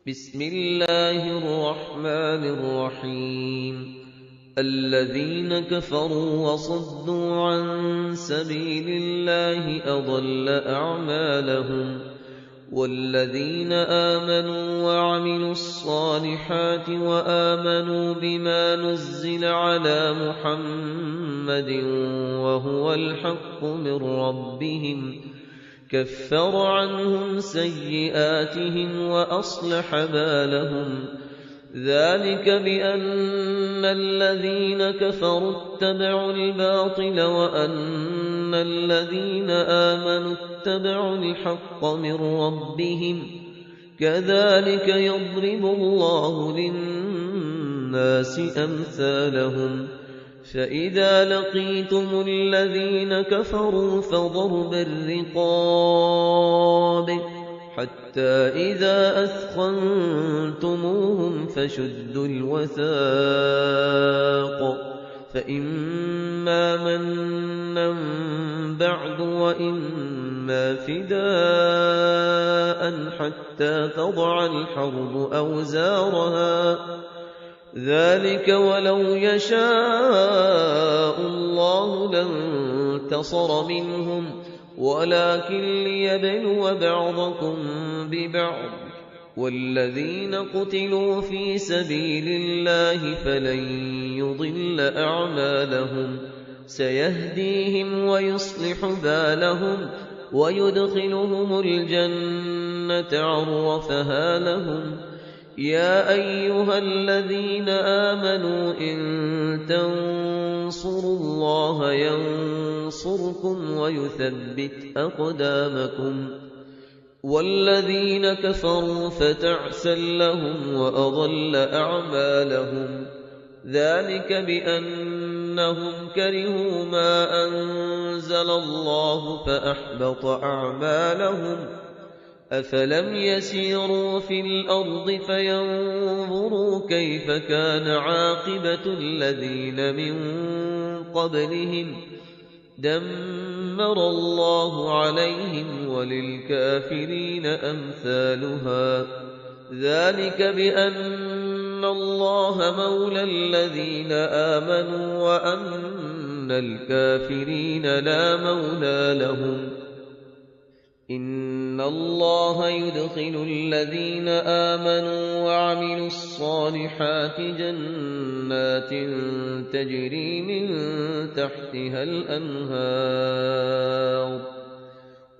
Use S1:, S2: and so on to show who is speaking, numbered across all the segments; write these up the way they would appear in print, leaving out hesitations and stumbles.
S1: بسم الله الرحمن الرحيم. الذين كفروا وصدوا عن سبيل الله أضل أعمالهم، والذين آمنوا وعملوا الصالحات وآمنوا بما نزل على محمد وهو الحق من ربهم كفر عنهم سيئاتهم وأصلح بالهم. ذلك بأن الذين كفروا اتبعوا الباطل وأن الذين آمنوا اتبعوا الحق من ربهم، كذلك يضرب الله للناس أمثالهم. فإذا لقيتم الذين كفروا فضرب الرقاب حتى إذا أثخنتموهم فشدوا الوثاق، فإما منا بعد وإما فداء حتى تضع الحرب أوزارها. ذلك ولو يشاء الله لانتصر منهم، ولكن ليبلو بعضكم ببعض. والذين قتلوا في سبيل الله فلن يضل أعمالهم، سيهديهم ويصلح بالهم ويدخلهم الجنة عرفها لهم. يا أيها الذين آمنوا إن تنصروا الله ينصركم ويثبت أقدامكم. والذين كفروا فتعسا لهم وأضل أعمالهم. ذلك بأنهم كرهوا ما أنزل الله فأحبط أعمالهم. أفلم يسيروا في الأرض فينظروا كيف كان عاقبة الذين من قبلهم، دمر الله عليهم وللكافرين أمثالها. ذلك بأن الله مولى الذين آمنوا وأن الكافرين لا مولى لهم. إن الله يدخل الذين آمنوا وعملوا الصالحات جنات تجري من تحتها الأنهار،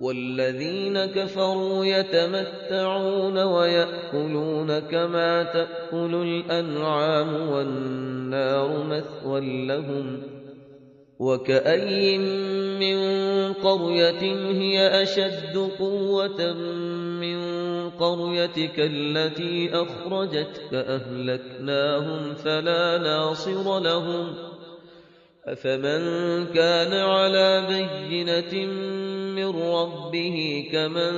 S1: والذين كفروا يتمتعون ويأكلون كما تأكل الأنعام والنار مثوى لهم. وكأي من قرية هي أشد قوة من قريتك التي أخرجتك أهلكناهم فلا ناصر لهم. أفمن كان على بينة من ربه كمن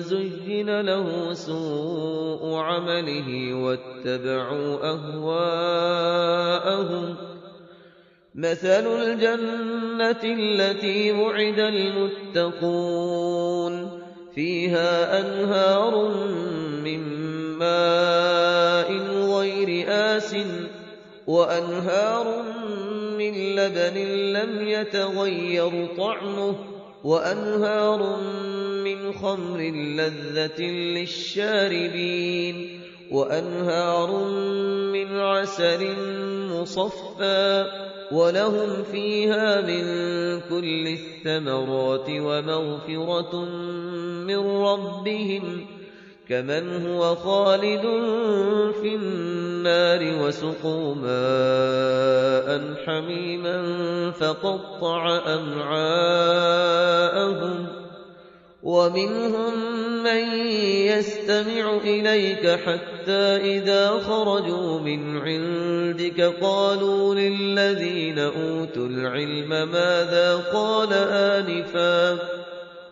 S1: زين له سوء عمله واتبعوا أهواءهم. مثل الجنة التي وعد المتقون فيها أنهار من ماء غير آسٍ وأنهار من لبن لم يتغير طعمه وأنهار من خمر لذة للشاربين وأنهار من عسل مصفى ولهم فيها من كل الثمرات ومغفرة من ربهم كمن هو خالد في النار وسقوا ماء حميما فقطع أمعاءهم. ومنهم من يستمع إليك حتى إذا خرجوا من عندك قالوا للذين أوتوا العلم ماذا قال آنفا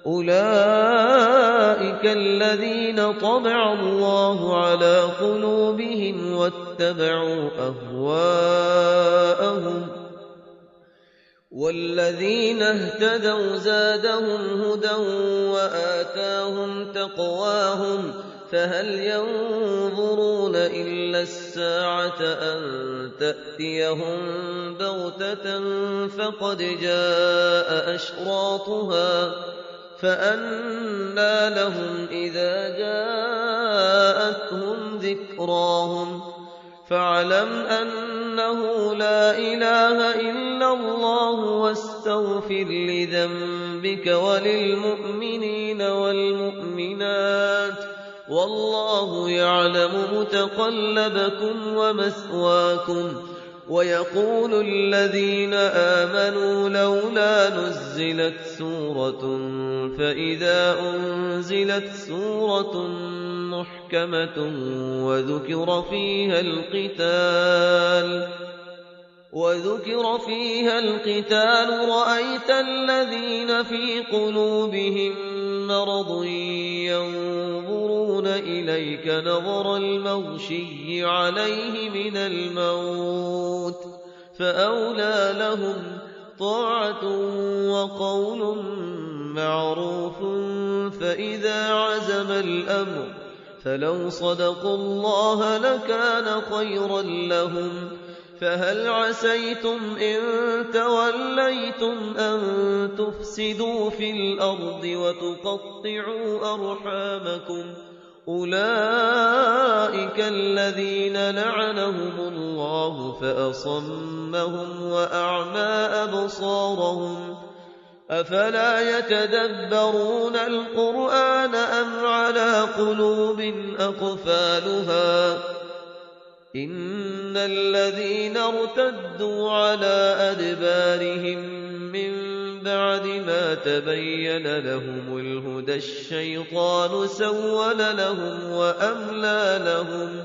S1: أولئك الذين طبع الله على قلوبهم واتبعوا أهواءهم. والذين اهتدوا زادهم هدى وآتاهم تقواهم فهل ينظرون إلا الساعة أن تأتيهم بغتة فقد جاء أشراطها فأنى لهم إذا جاءتهم ذكراهم فاعلم أنه لا إله إلا الله واستغفر لذنبك وللمؤمنين والمؤمنات والله يعلم متقلبكم ومثواكم. ويقول الذين آمنوا لولا نزلت سورة فإذا أنزلت سورة محكمة وذكر فيها القتال رأيت الذين في قلوبهم مرض ينظرون إليك نظر المغشي عليه من الموت فأولى لهم طاعة وقول معروف فإذا عزم الأمر فلو صدقوا الله لكان خيرا لهم. فهل عسيتم إن توليتم أن تفسدوا في الأرض وتقطعوا أرحامكم أولئك الذين لعنهم الله فأصمهم وأعمى أبصارهم أفلا يتدبرون القرآن أم على قلوب أقفالها إن الذين ارتدوا على أدبارهم من بعد ما تبين لهم الهدى الشيطان سول لهم وأملى لهم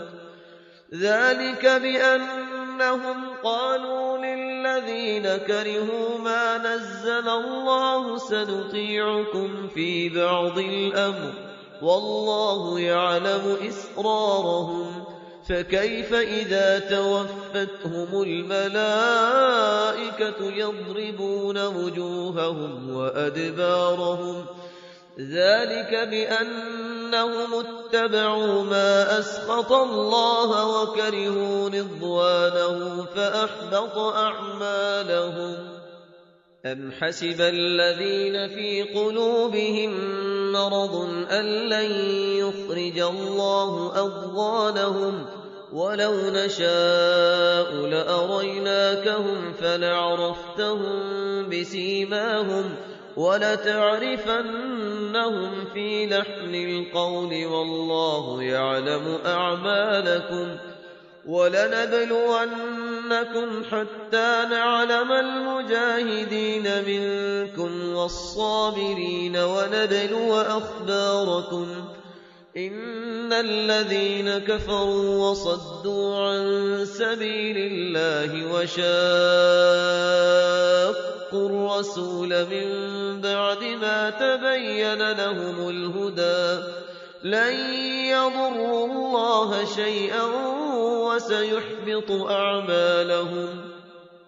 S1: ذلك بأنهم قالوا للذين كرهوا ما نزل الله سنطيعكم في بعض الأمر والله يعلم إسرارهم فكيف إذا توفتهم الملائكة يضربون وجوههم وأدبارهم ذلك بأنهم اتبعوا ما أسخط الله وكرهوا رضوانه فأحبط أعمالهم. أم حسب الذين في قلوبهم مرض أن لن يخرج الله أضغانهم ولو نشاء لأريناكهم فلعرفتهم بسيماهم ولتعرفنهم في لحن القول والله يعلم أعمالكم. ولنبلونكم حتى نعلم المجاهدين منكم والصابرين ونبلو أخباركم إن الذين كفروا وصدوا عن سبيل الله وشاقوا الرسول من بعد ما تبين لهم الهدى لن يضروا الله شيئا وسيحبط أعمالهم.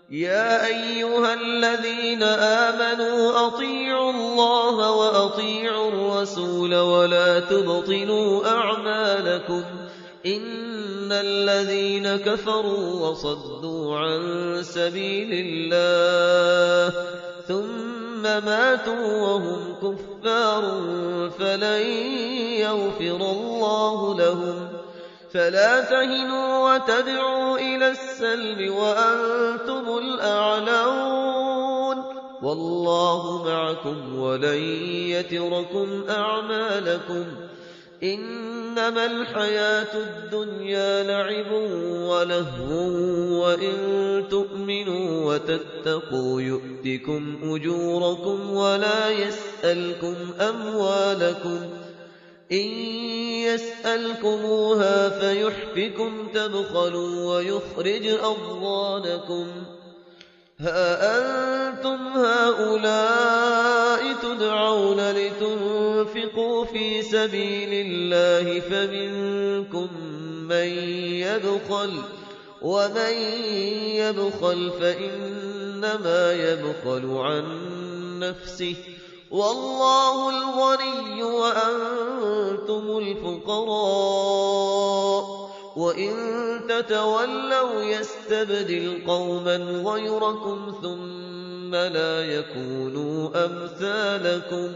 S1: يا أيها الذين آمنوا أطيعوا الله وأطيعوا الرسول ولا تبطلوا أعمالكم إن الذين كفروا وصدوا عن سبيل الله ثم ماتوا وهم كفار فلن يغفر الله لهم. فلا تهنوا وتدعوا إلى السلم وأنتم الأعلون والله معكم ولن يتركم أعمالكم. إنما الحياة الدنيا لعب ولهو وإن تؤمنوا وتتقوا يؤتكم أجوركم ولا يسألكم أموالكم إن يسألكموها فيحفكم تبخلوا ويخرج أضغانكم. ها أنتم هؤلاء تدعون لتنفقوا في سبيل الله فمنكم من يبخل ومن يبخل فإنما يبخل عن نفسه والله الغني وأنتم الفقراء وإن تتولوا يستبدل قوما غيركم ثم لا يكونوا أمثالكم